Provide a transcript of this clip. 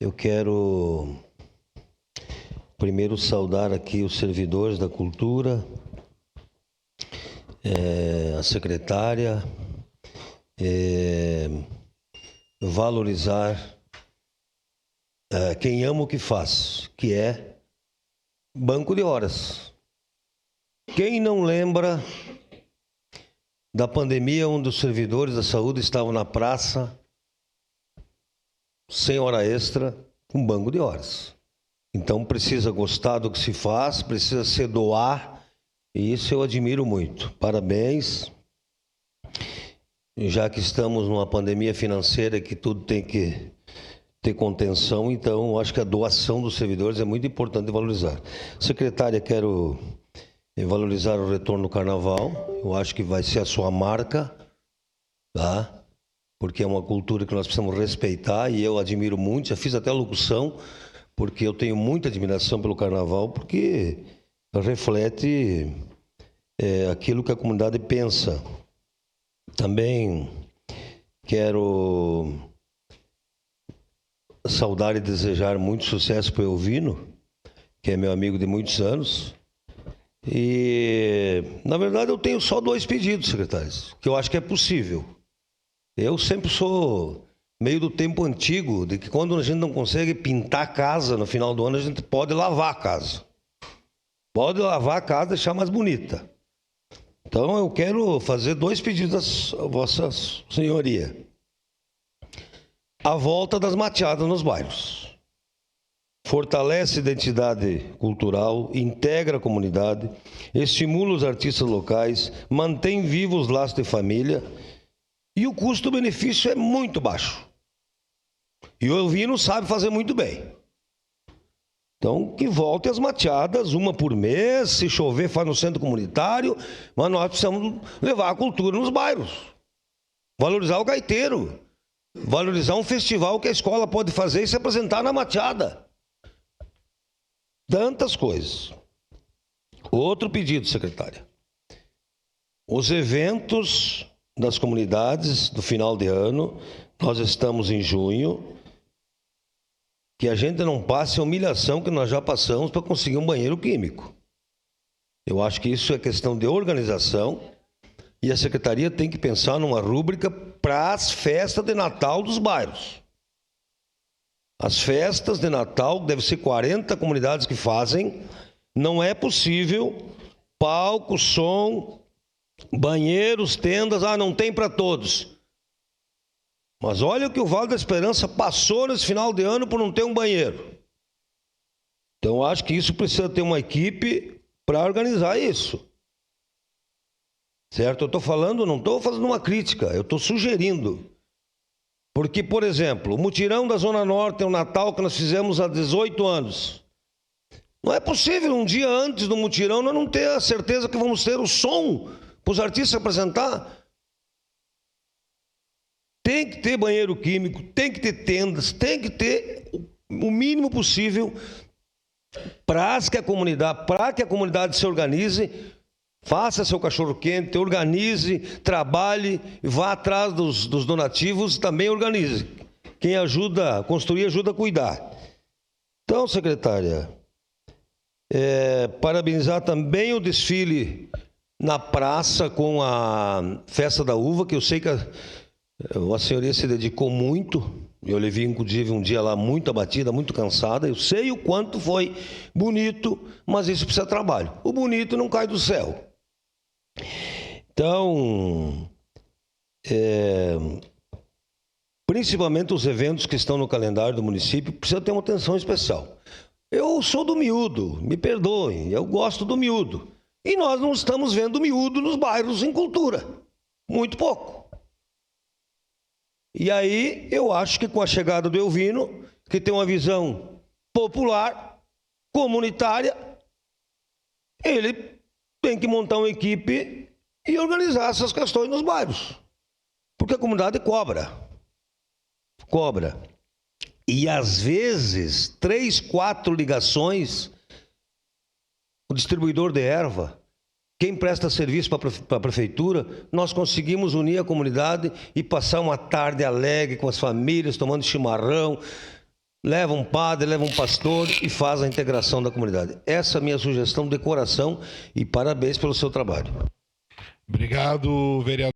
Eu quero primeiro saudar aqui os servidores da cultura, a secretária, valorizar quem ama o que faz, que é banco de horas. Quem não lembra da pandemia onde os servidores da saúde estavam na praça, sem hora extra, com banco de horas? Então precisa gostar do que se faz, precisa se doar, e isso eu admiro muito. Parabéns. Já que estamos numa pandemia financeira que tudo tem que ter contenção, então eu acho que a doação dos servidores é muito importante valorizar. Secretária, quero valorizar o retorno do carnaval. Eu acho que vai ser a sua marca, tá? Porque é uma cultura que nós precisamos respeitar e eu admiro muito. Já fiz até a locução, porque eu tenho muita admiração pelo carnaval, porque reflete aquilo que a comunidade pensa. Também quero saudar e desejar muito sucesso para o Elvino, que é meu amigo de muitos anos. E, na verdade, eu tenho só 2 pedidos, secretários, que eu acho que é possível. Eu sempre sou meio do tempo antigo, de que quando a gente não consegue pintar a casa no final do ano, a gente pode lavar a casa. Pode lavar a casa e deixar mais bonita. Então, eu quero fazer 2 pedidos a Vossa Senhoria. A volta das mateadas nos bairros. Fortalece a identidade cultural, integra a comunidade, estimula os artistas locais, mantém vivos os laços de família e o custo-benefício é muito baixo. E o Elvino sabe fazer muito bem. Então, que volte as mateadas, uma por mês, se chover faz no centro comunitário, mas nós precisamos levar a cultura nos bairros. Valorizar o gaiteiro, valorizar um festival que a escola pode fazer e se apresentar na mateada. Tantas coisas. Outro pedido, secretária. Os eventos das comunidades do final de ano, nós estamos em junho, que a gente não passe a humilhação que nós já passamos para conseguir um banheiro químico. Eu acho que isso é questão de organização e a secretaria tem que pensar numa rúbrica para as festas de Natal dos bairros. As festas de Natal, deve ser 40 comunidades que fazem, não é possível, palco, som, banheiros, tendas, não tem para todos. Mas olha o que o Vale da Esperança passou nesse final de ano por não ter um banheiro. Então, eu acho que isso precisa ter uma equipe para organizar isso. Certo? Eu estou falando, não estou fazendo uma crítica, eu estou sugerindo. Porque, por exemplo, o mutirão da Zona Norte é um Natal que nós fizemos há 18 anos. Não é possível um dia antes do mutirão nós não ter a certeza que vamos ter o som para os artistas apresentar. Tem que ter banheiro químico, tem que ter tendas, tem que ter o mínimo possível para que a comunidade se organize, faça seu cachorro-quente, organize, trabalhe, vá atrás dos donativos e também organize. Quem ajuda a construir, ajuda a cuidar. Então, secretária, parabenizar também o desfile na praça com a Festa da Uva, que eu sei que a senhoria se dedicou muito. Eu levei, inclusive, um dia lá muito abatida, muito cansada. Eu sei o quanto foi bonito, mas isso precisa de trabalho. O bonito não cai do céu. Então, principalmente os eventos que estão no calendário do município, precisa ter uma atenção especial. Eu sou do miúdo, me perdoem, eu gosto do miúdo. E nós não estamos vendo miúdo nos bairros em cultura. Muito pouco. E aí, eu acho que com a chegada do Elvino, que tem uma visão popular, comunitária, ele tem que montar uma equipe e organizar essas questões nos bairros. Porque a comunidade cobra. Cobra. E às vezes, 3, 4 ligações, o distribuidor de erva, quem presta serviço para a prefeitura, nós conseguimos unir a comunidade e passar uma tarde alegre com as famílias, tomando chimarrão. leva um padre, leva um pastor e faz a integração da comunidade. Essa é a minha sugestão de coração e parabéns pelo seu trabalho. Obrigado, vereador.